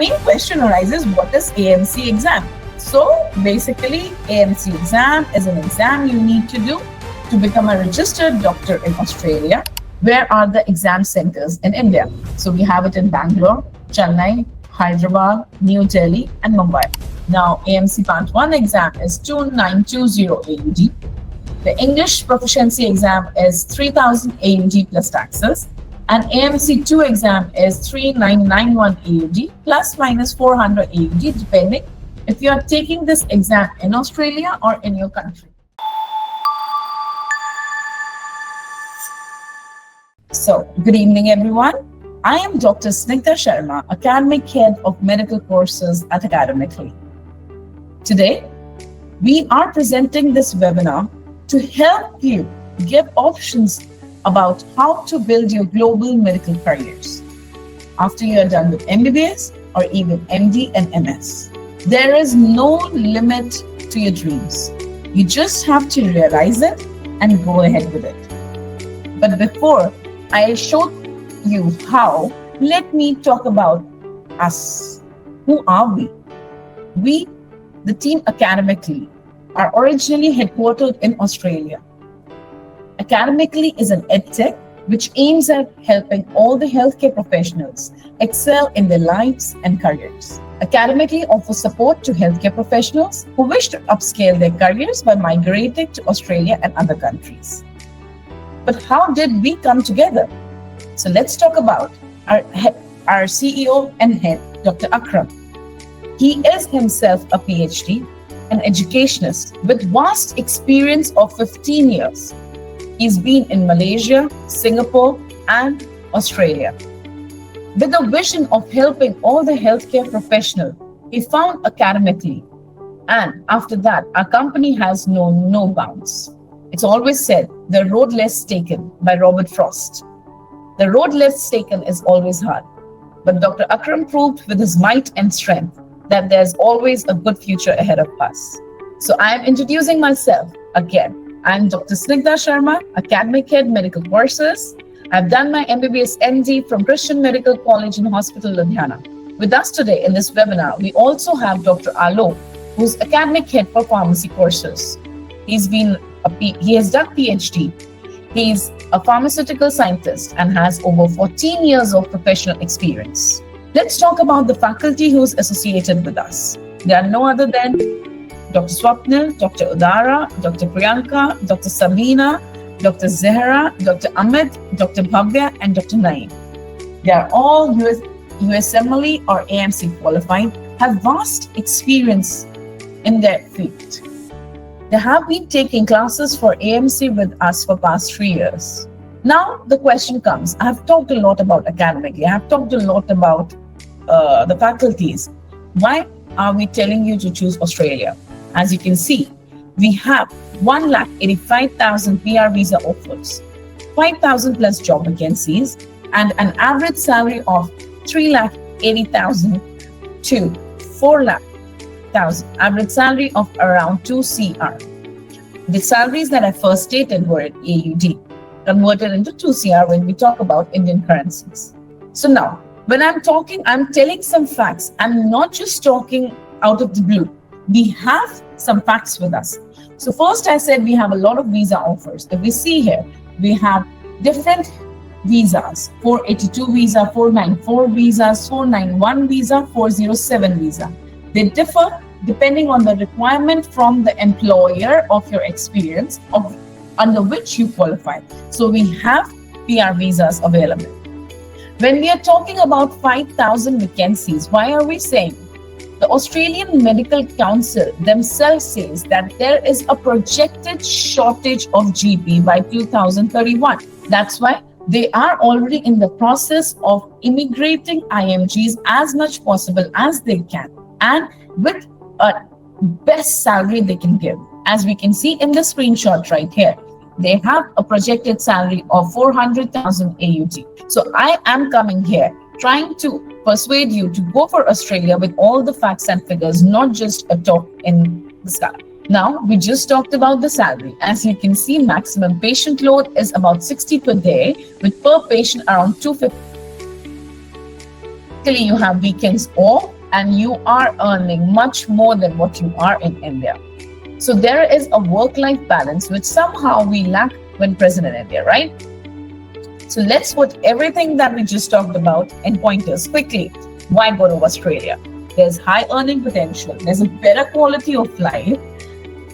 main question arises, what is AMC exam? So basically, AMC exam is an exam you need to do to become a registered doctor in Australia. Where are the exam centers in India? So we have it in Bangalore, Chennai, Hyderabad, New Delhi, and Mumbai. Now, AMC Part 1 exam is 2920 AUD. The English Proficiency exam is 3000 AUD plus taxes. And AMC 2 exam is 3991 AUD plus minus 400 AUD, depending if you are taking this exam in Australia or in your country. So, good evening, everyone. I am Dr. Ssnegdha Sharma, Academic Head of Medical Courses at Academically. Today, we are presenting this webinar to help you give options about how to build your global medical careers after you are done with MBBS or even MD and MS. There is no limit to your dreams. You just have to realize it and go ahead with it. But before I show you how, let me talk about us. Who are we? We, the team Academically, are originally headquartered in Australia. Academically is an edtech which aims at helping all the healthcare professionals excel in their lives and careers. Academically offers support to healthcare professionals who wish to upscale their careers by migrating to Australia and other countries. But how did we come together? So let's talk about our CEO and head, Dr. Akram. He is himself a PhD, an educationist with vast experience of 15 years. He's been in Malaysia, Singapore, and Australia. With a vision of helping all the healthcare professionals, he found Academically. And after that, our company has known no bounds. It's always said, the road less taken by Robert Frost. The road less taken is always hard. But Dr. Akram proved with his might and strength that there's always a good future ahead of us. So I am introducing myself again. I'm Dr. Ssnegdha Sharma, Academic Head Medical Courses. I've done my MBBS MD from Christian Medical College and Hospital, Ludhiana. With us today in this webinar, we also have Dr. Alok, who's Academic Head for Pharmacy Courses. He has done PhD. He's a pharmaceutical scientist and has over 14 years of professional experience. Let's talk about the faculty who's associated with us. They are no other than Dr. Swapnil, Dr. Udara, Dr. Priyanka, Dr. Sabina, Dr. Zehra, Dr. Amit, Dr. Bhavya, and Dr. Naeem. They are all USMLE or AMC qualified, have vast experience in their field. They have been taking classes for AMC with us for past 3 years. Now the question comes, I have talked a lot about Academically, I have talked a lot about the faculties. Why are we telling you to choose Australia? As you can see, we have 1,85,000 PR visa offers, 5,000 plus job vacancies, and an average salary of 3,80,000 to 4,00,000, average salary of around 2 CR. The salaries that I first stated were in AUD, converted into 2 CR when we talk about Indian currencies. So now, when I'm talking, I'm telling some facts. I'm not just talking out of the blue. We have some facts with us. So first I said we have a lot of visa offers. If we see here, we have different visas, 482 visa, 494 visas, 491 visa, 407 visa. They differ depending on the requirement from the employer of your experience of under which you qualify. So we have PR visas available. When we are talking about 5,000 vacancies, why are we saying? The Australian Medical Council themselves says that there is a projected shortage of GP by 2031. That's why they are already in the process of immigrating IMGs as much possible as they can and with a best salary they can give. As we can see in the screenshot right here, they have a projected salary of 400,000 AUD. So I am coming here trying to persuade you to go for Australia with all the facts and figures, not just a talk in the sky. Now, we just talked about the salary. As you can see, maximum patient load is about 60 per day, with per patient around 250. Practically, you have weekends off and you are earning much more than what you are in India. So there is a work-life balance which somehow we lack when present in India, right? So let's put everything that we just talked about in pointers quickly. Why go to Australia? There's high earning potential. There's a better quality of life.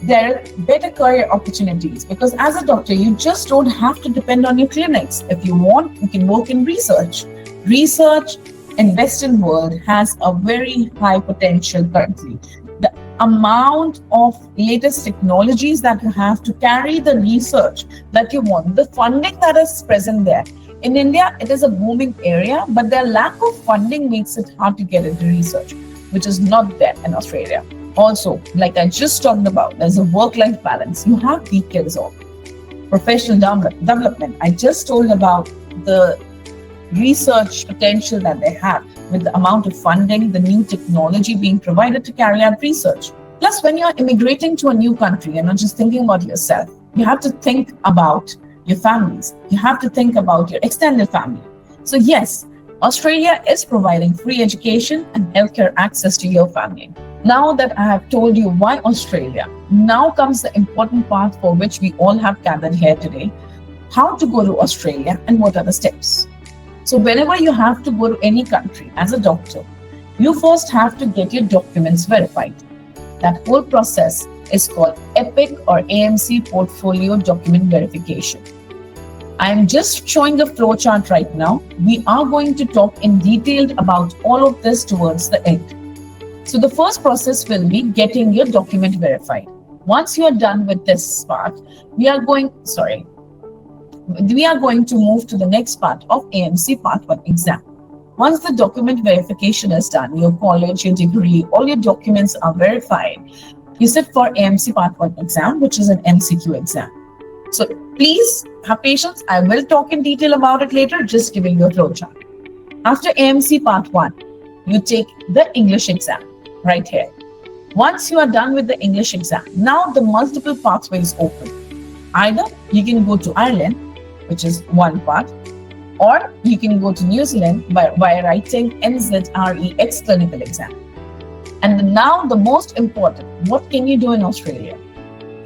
There are better career opportunities because as a doctor, you just don't have to depend on your clinics. If you want, you can work in research. Research in Western world has a very high potential currently. The amount of latest technologies that you have to carry the research that you want, the funding that is present there. In India, it is a booming area, but the lack of funding makes it hard to get into research, which is not there in Australia. Also, like I just talked about, there's a work-life balance. You have weekends off. Professional development. I just told about the research potential that they have with the amount of funding, the new technology being provided to carry out research. Plus, when you're immigrating to a new country, you're not just thinking about yourself. You have to think about your families. You have to think about your extended family. So yes, Australia is providing free education and healthcare access to your family. Now that I have told you why Australia, now comes the important part for which we all have gathered here today. How to go to Australia and what are the steps? So whenever you have to go to any country as a doctor, you first have to get your documents verified. That whole process is called EPIC or AMC Portfolio Document Verification. I am just showing the flowchart right now. We are going to talk in detail about all of this towards the end. So the first process will be getting your document verified. Once you are done with this part, we are going to move to the next part of AMC Part 1 exam. Once the document verification is done, your college, your degree, all your documents are verified, you sit for AMC Part 1 exam, which is an MCQ exam. So please have patience. I will talk in detail about it later, just giving you a flowchart. After AMC Part 1, you take the English exam right here. Once you are done with the English exam, now the multiple pathways open. Either you can go to Ireland, which is one part, or you can go to New Zealand by writing NZREX clinical exam. And now the most important, what can you do in Australia?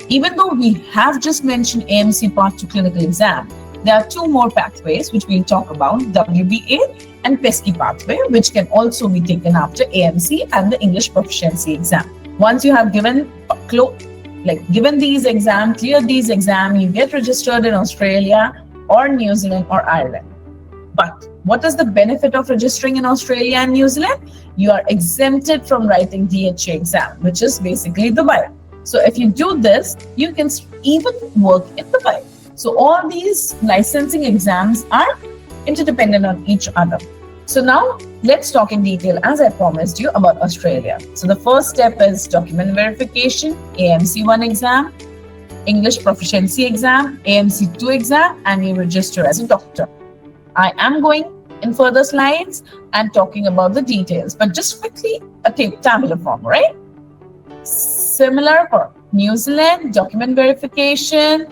Even though we have just mentioned AMC Part 2 clinical exam, there are two more pathways which we'll talk about, WBA and PESCI pathway, which can also be taken after AMC and the English Proficiency exam. Once you have given these exams, cleared these exams, you get registered in Australia or New Zealand or Ireland. But what is the benefit of registering in Australia and New Zealand? You are exempted from writing DHA exam, which is basically Dubai. So if you do this, you can even work in Dubai. So all these licensing exams are interdependent on each other. So now let's talk in detail, as I promised you, about Australia. So the first step is document verification, AMC 1 exam, English Proficiency exam, AMC 2 exam, and you register as a doctor. I am going in further slides and talking about the details, but just quickly a tabular form, right? Similar for New Zealand, document verification,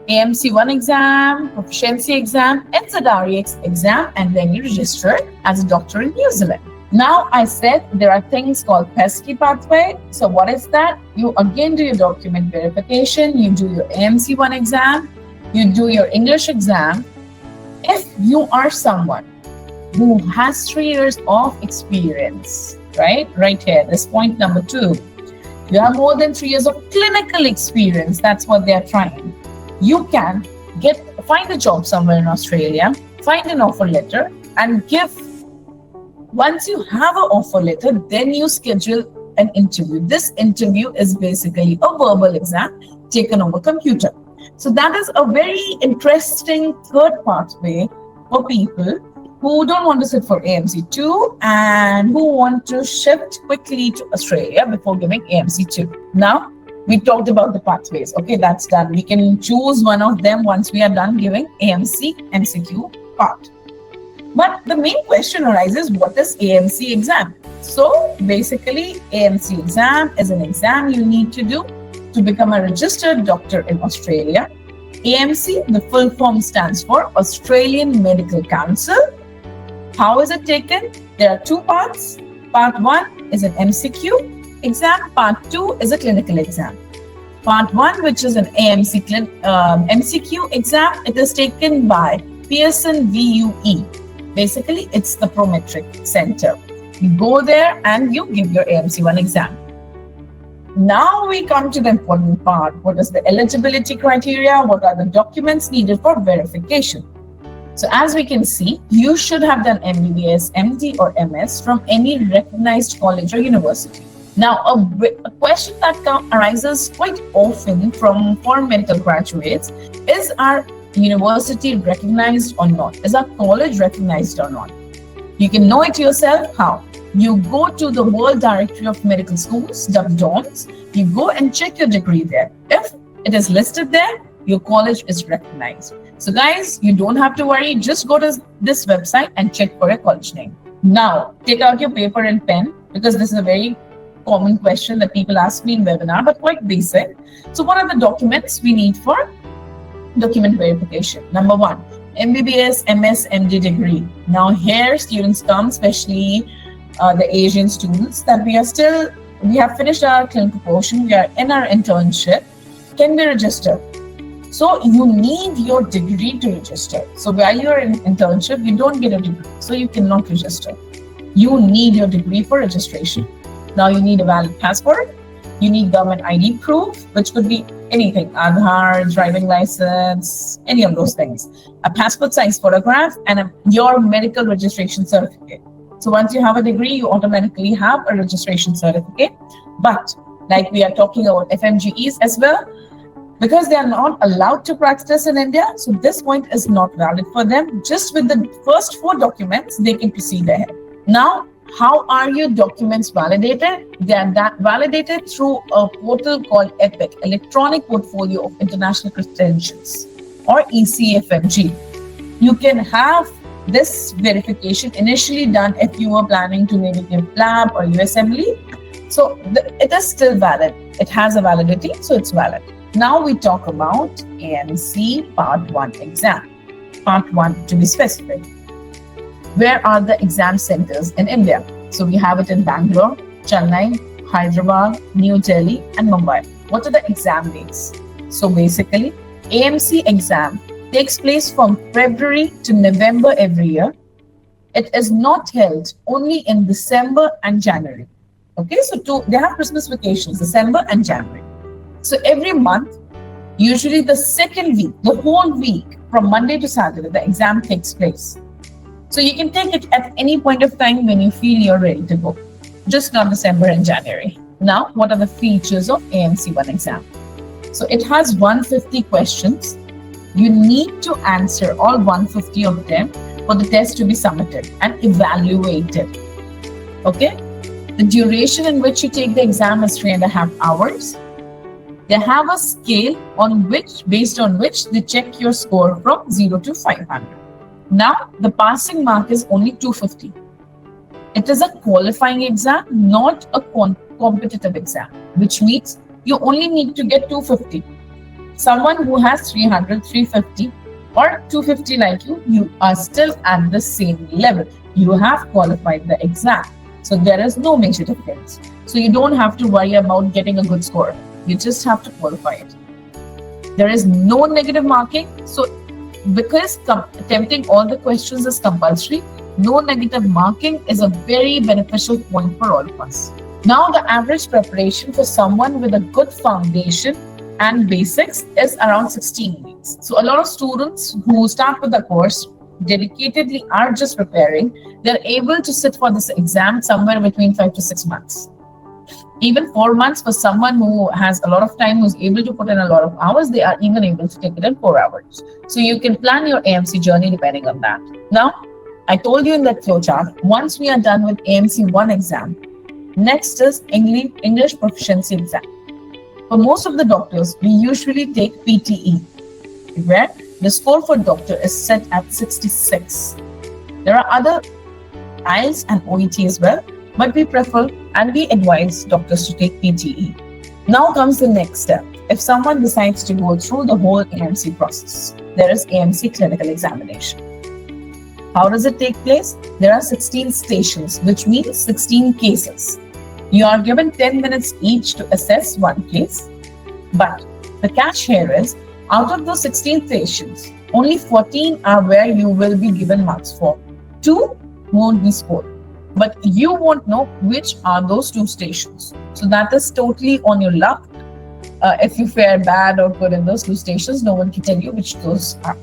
AMC 1 exam, Proficiency exam, NZREX exam, and then you register as a doctor in New Zealand. Now I said there are things called PESCI pathway. So what is that? You again do your document verification, you do your AMC 1 exam, you do your English exam. If you are someone who has 3 years of experience, right here, this point number 2, you have more than 3 years of clinical experience, that's what they are trying. You can find a job somewhere in Australia, find an offer letter and give. Once you have an offer letter, then you schedule an interview. This interview is basically a verbal exam taken over computer. So that is a very interesting third pathway for people who don't want to sit for AMC 2 and who want to shift quickly to Australia before giving AMC 2. Now, we talked about the pathways. Okay, that's done. We can choose one of them once we are done giving AMC MCQ part. But the main question arises, what is AMC exam? So basically, AMC exam is an exam you need to do to become a registered doctor in Australia. AMC, the full form stands for Australian Medical Council. How is it taken? There are two parts. Part 1 is an MCQ exam. Part 2 is a clinical exam. Part 1, which is an MCQ exam, it is taken by Pearson VUE. Basically, it's the Prometric Center. You go there and you give your AMC1 exam. Now we come to the important part. What is the eligibility criteria? What are the documents needed for verification? So as we can see, you should have done MBBS, MD or MS from any recognized college or university. Now, a question that arises quite often from foreign medical graduates is our university recognized or not? Is our college recognized or not? You can know it yourself. How? You go to the World Directory of Medical Schools, WDOMS. You go and check your degree there. If it is listed there, your college is recognized. So guys, you don't have to worry. Just go to this website and check for your college name. Now, take out your paper and pen, because this is a very common question that people ask me in webinar, but quite basic. So what are the documents we need for document verification? Number 1, MBBS, MS, MD degree. Now here students come, especially the Asian students, that we have finished our clinical portion, we are in our internship. Can we register? So you need your degree to register. So while you're in internship, you don't get a degree, so you cannot register. You need your degree for registration. Now you need a valid passport. You need government ID proof, which could be anything, Aadhaar, driving license, any of those things. A passport size photograph and your medical registration certificate. So once you have a degree, you automatically have a registration certificate. But like we are talking about FMGs as well, because they are not allowed to practice in India, so this point is not valid for them. Just with the first 4 documents, they can proceed ahead. Now, how are your documents validated? They are validated through a portal called EPIC, Electronic Portfolio of International Credentials, or ECFMG. You can have this verification initially done if you were planning to maybe give lab or USMLE. So it is still valid. It has a validity, so it's valid. Now we talk about AMC Part 1 exam. Part 1 to be specific. Where are the exam centers in India? So we have it in Bangalore, Chennai, Hyderabad, New Delhi, and Mumbai. What are the exam dates? So basically, AMC exam takes place from February to November every year. It is not held only in December and January. Okay, so they have Christmas vacations, December and January. So every month, usually the second week, the whole week, from Monday to Saturday, the exam takes place. So you can take it at any point of time when you feel you're ready to go, just not December and January. Now, what are the features of AMC1 exam? So it has 150 questions. You need to answer all 150 of them for the test to be submitted and evaluated. Okay? The duration in which you take the exam is 3.5 hours. They have a scale based on which they check your score from 0 to 500. Now, the passing mark is only 250. It is a qualifying exam, not a competitive exam, which means you only need to get 250. Someone who has 300, 350 or 250 like you are still at the same level. You have qualified the exam. So there is no major difference. So you don't have to worry about getting a good score. You just have to qualify it. There is no negative marking. So because attempting all the questions is compulsory, no negative marking is a very beneficial point for all of us. Now, the average preparation for someone with a good foundation and basics is around 16 weeks. So a lot of students who start with the course dedicatedly are just preparing. They're able to sit for this exam somewhere between 5 to 6 months. Even 4 months for someone who has a lot of time, who's able to put in a lot of hours, they are even able to take it in 4 hours. So you can plan your AMC journey depending on that. Now, I told you in that flowchart, once we are done with AMC 1 exam, next is English Proficiency exam. For most of the doctors, we usually take PTE, where the score for doctor is set at 66. There are other IELTS and OET as well, but we prefer and we advise doctors to take PTE. Now comes the next step. If someone decides to go through the whole AMC process, there is AMC clinical examination. How does it take place? There are 16 stations, which means 16 cases. You are given 10 minutes each to assess one case. But the catch here is, out of those 16 stations, only 14 are where you will be given marks for. 2 won't be scored. But you won't know which are those 2 stations. So that is totally on your luck. If you fare bad or good in those 2 stations, no one can tell you which those are.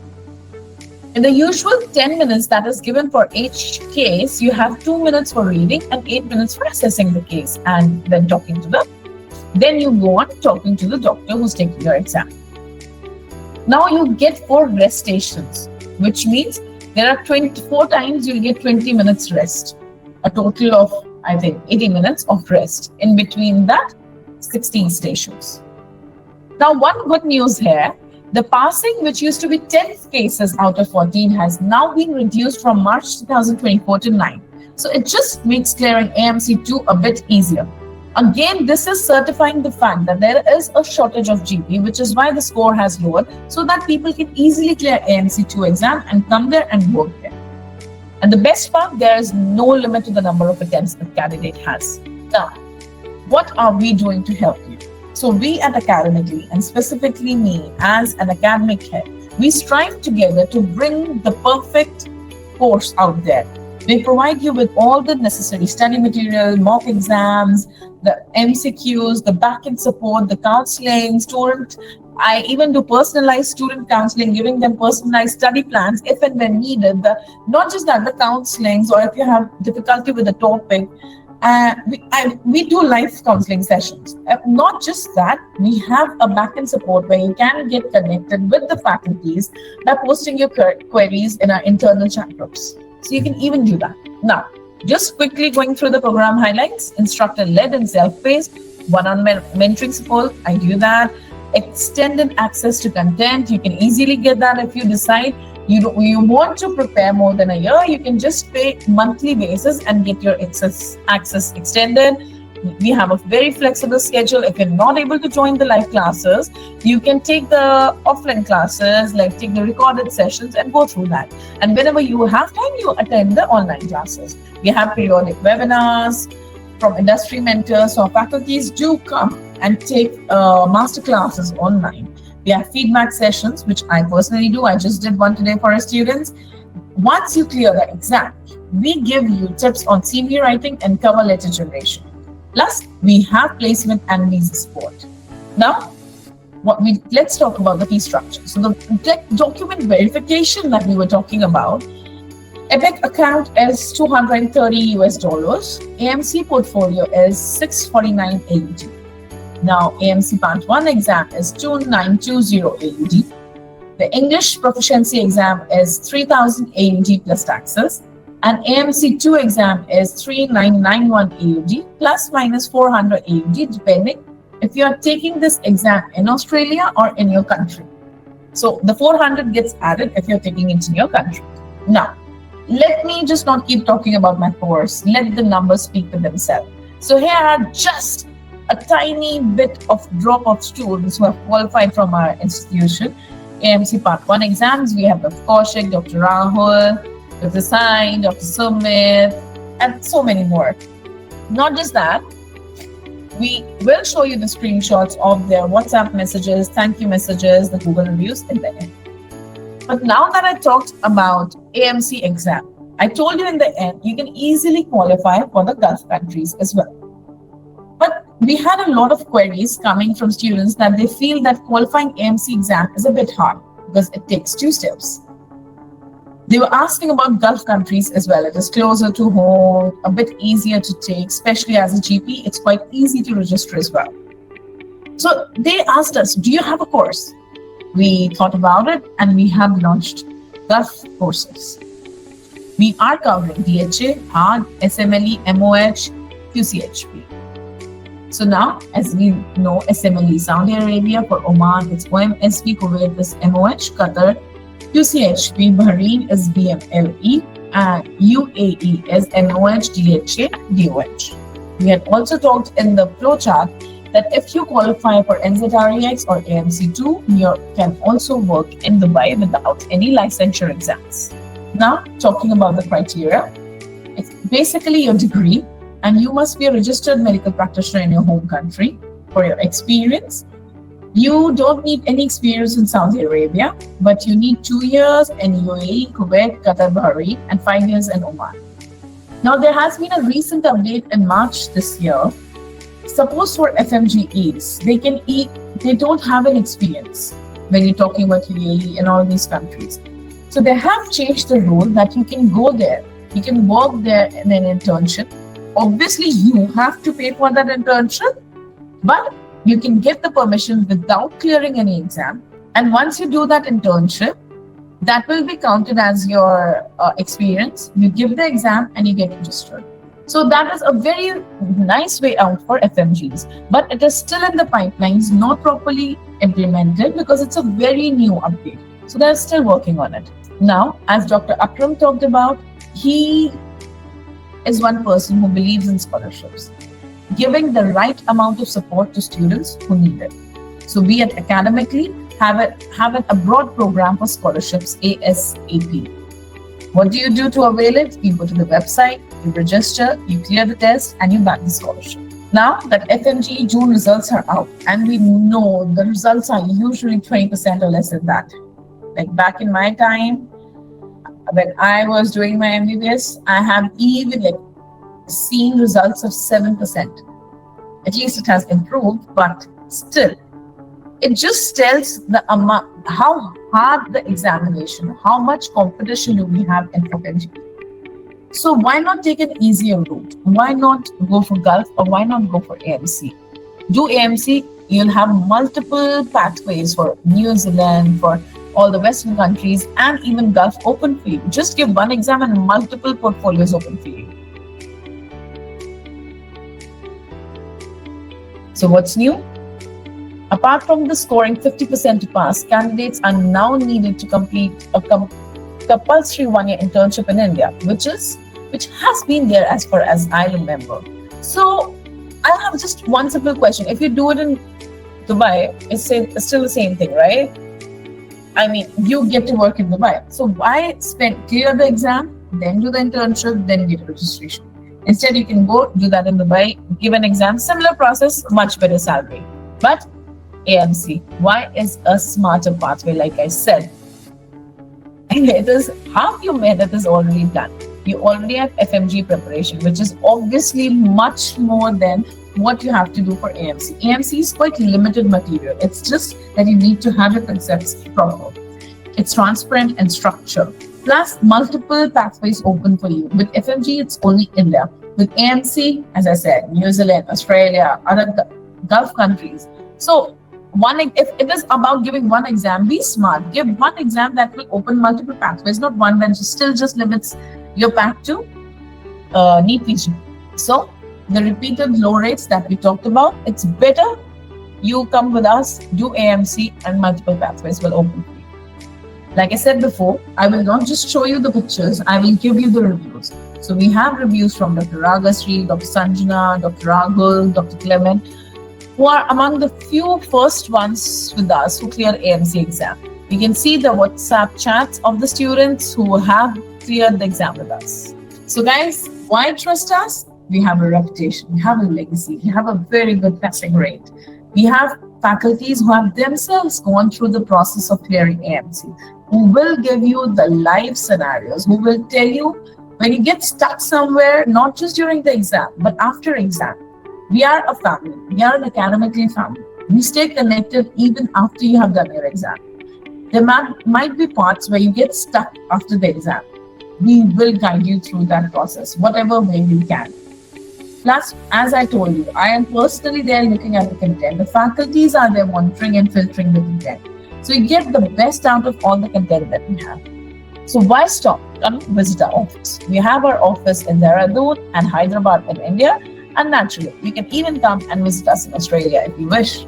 In the usual 10 minutes that is given for each case, you have 2 minutes for reading and 8 minutes for assessing the case and then talking to them. Then you go on talking to the doctor who's taking your exam. Now you get 4 rest stations, which means there are 24 times you'll get 20 minutes rest. A total of, I think, 80 minutes of rest. In between that, 16 stations. Now, one good news here, the passing, which used to be 10 cases out of 14, has now been reduced from March 2024 to 9. So it just makes clearing AMC 2 a bit easier. Again, this is certifying the fact that there is a shortage of GP, which is why the score has lowered, so that people can easily clear AMC 2 exam and come there and work there. And the best part, there is no limit to the number of attempts the candidate has. Now, what are we doing to help you? So we at Academically, and specifically me as an academic head, we strive together to bring the perfect course out there. We provide you with all the necessary study material, mock exams, the MCQs, the back-end support, the counseling, I even do personalized student counseling, giving them personalized study plans if and when needed. Not just that, the counselings, or if you have difficulty with the topic, we do live counseling sessions. Not just that, we have a back-end support where you can get connected with the faculties by posting your queries in our internal chat groups. So you can even do that. Now, just quickly going through the program highlights: instructor-led and self-paced, one-on-one mentoring support, I do that. Extended access to content, you can easily get that if you decide you want to prepare more than a year. You can just pay monthly basis and get your access extended. We have a very flexible schedule. If you're not able to join the live classes, you can take the offline classes, like take the recorded sessions and go through that. And whenever you have time, you attend the online classes. We have periodic webinars from industry mentors, so faculties do come and take master classes online. We have feedback sessions, which I personally do. I just did one today for our students. Once you clear the exam, we give you tips on CV writing and cover letter generation. Plus, we have placement and visa support. Now, let's talk about the fee structure. So the document verification that we were talking about, EPIC account is $230 US. AMC portfolio is 649 AUD. Now, AMC Part 1 exam is 2920 AUD. The English Proficiency exam is 3000 AUD plus taxes. And AMC 2 exam is 3991 AUD plus minus 400 AUD, depending if you are taking this exam in Australia or in your country. So the 400 gets added if you're taking it in your country. Now, let me just not keep talking about my course. Let the numbers speak for themselves. So here are just a tiny bit of drop of students who have qualified from our institution. AMC Part 1 exams, we have Dr. Kaushik, Dr. Rahul, Dr. Sai, Dr. Sumit, and so many more. Not just that, we will show you the screenshots of their WhatsApp messages, thank you messages, the Google reviews in the end. But now that I talked about AMC exam, I told you in the end, you can easily qualify for the Gulf countries as well. But we had a lot of queries coming from students that they feel that qualifying AMC exam is a bit hard because it takes 2 steps. They were asking about Gulf countries as well. It is closer to home, a bit easier to take, especially as a GP. It's quite easy to register as well. So they asked us, do you have a course? We thought about it and we have launched Gulf courses. We are covering DHA, HARD, SMLE, MOH, QCHP. So now, as we know, SMLE Saudi Arabia, for Oman it's OMSP, Kuwait is MOH, Qatar, QCHP, Bahrain is BMLE, and UAE is MOH, DHA, DOH. We had also talked in the flowchart that if you qualify for NZREX or AMC2, you can also work in Dubai without any licensure exams. Now, talking about the criteria, it's basically your degree, and you must be a registered medical practitioner in your home country for your experience. You don't need any experience in Saudi Arabia, but you need 2 years in UAE, Kuwait, Qatar, Bahrain, and 5 years in Oman. Now, there has been a recent update in March this year. Suppose for FMGs, they don't have an experience when you're talking about UAE and all these countries. So they have changed the rule that you can go there, you can work there in an internship. Obviously, you have to pay for that internship, but you can get the permission without clearing any exam. And once you do that internship, that will be counted as your experience. You give the exam and you get registered. So that is a very nice way out for FMGs, but it is still in the pipelines, not properly implemented because it's a very new update. So they're still working on it. Now, as Dr. Akram talked about, he is one person who believes in scholarships, giving the right amount of support to students who need it. So we at Academically have an abroad program for scholarships ASAP. What do you do to avail it? You go to the website, you register, you clear the test, and you bag the scholarship. Now that FMG June results are out, and we know the results are usually 20% or less than that. Like back in my time, when I was doing my MBBS, I have even seen results of 7%. At least it has improved, but still, it just tells the amount, how hard the examination, how much competition do we have in FMG. So why not take an easier route? Why not go for Gulf, or why not go for AMC? Do AMC, you'll have multiple pathways for New Zealand, for all the Western countries, and even Gulf open for you. Just give one exam and multiple portfolios open for you. So what's new? Apart from the scoring 50% to pass, candidates are now needed to complete a compulsory 1-year internship in India, which has been there as far as I remember. So I have just one simple question. If you do it in Dubai, it's still the same thing, right? I mean, you get to work in Dubai. So why clear the exam, then do the internship, then get a registration? Instead, you can go do that in Dubai, give an exam, similar process, much better salary. But AMC, why is a smarter pathway, like I said? And it is half your method is already done. You already have FMG preparation, which is obviously much more than what you have to do for AMC. AMC is quite limited material. It's just that you need to have your concepts proper. It's transparent and structured. Plus, multiple pathways open for you. With FMG, it's only India. With AMC, as I said, New Zealand, Australia, other Gulf countries. So, if it is about giving one exam, be smart. Give one exam that will open multiple pathways, not one that still just limits your path to NEET PG. So, the repeated low rates that we talked about, it's better you come with us, do AMC, and multiple pathways will open for you. Like I said before, I will not just show you the pictures, I will give you the reviews. So we have reviews from Dr. Ragasri, Dr. Sanjana, Dr. Rahul, Dr. Clement, who are among the few first ones with us who clear AMC exam. You can see the WhatsApp chats of the students who have cleared the exam with us. So guys, why trust us? We have a reputation, we have a legacy, we have a very good passing rate. We have faculties who have themselves gone through the process of clearing AMC, who will give you the live scenarios, who will tell you when you get stuck somewhere, not just during the exam, but after exam. We are a family, we are an academically family. We stay connected even after you have done your exam. There might be parts where you get stuck after the exam. We will guide you through that process, whatever way we can. Plus, as I told you, I am personally there looking at the content. The faculties are there monitoring and filtering the content. So you get the best out of all the content that we have. So why stop? Come visit our office. We have our office in Dehradun and Hyderabad in India. And naturally, you can even come and visit us in Australia if you wish.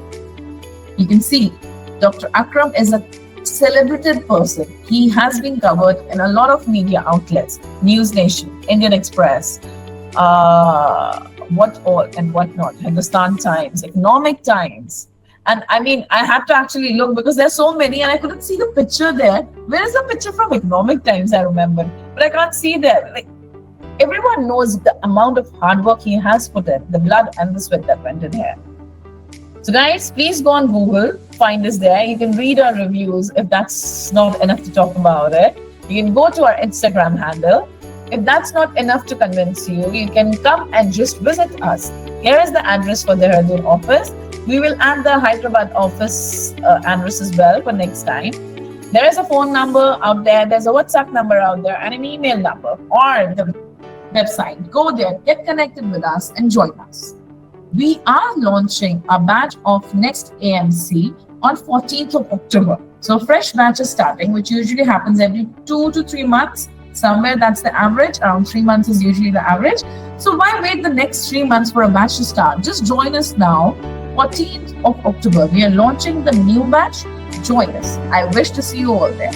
You can see Dr. Akram is a celebrated person. He has been covered in a lot of media outlets, News Nation, Indian Express, what all and what not, Hindustan Times, Economic Times, And I mean, I had to actually look because there's so many and I couldn't see the picture there. Where is the picture from Economic Times, I remember, but I can't see there. Like, everyone knows the amount of hard work he has put in, the blood and the sweat that went in here. So guys, please go on Google, find us there. You can read our reviews if that's not enough to talk about it. You can go to our Instagram handle. If that's not enough to convince you, you can come and just visit us. Here is the address for the Dehradun office. We will add the Hyderabad office address as well for next time. There is a phone number out there, there's a WhatsApp number out there, and an email number or the website. Go there, get connected with us, and join us. We are launching a batch of next AMC on 14th of October. So fresh batch is starting, which usually happens every 2 to 3 months. Somewhere that's the average, around 3 months is usually the average. So why wait the next 3 months for a batch to start? Just join us now. 14th of October, we are launching the new batch. Join us. I wish to see you all there.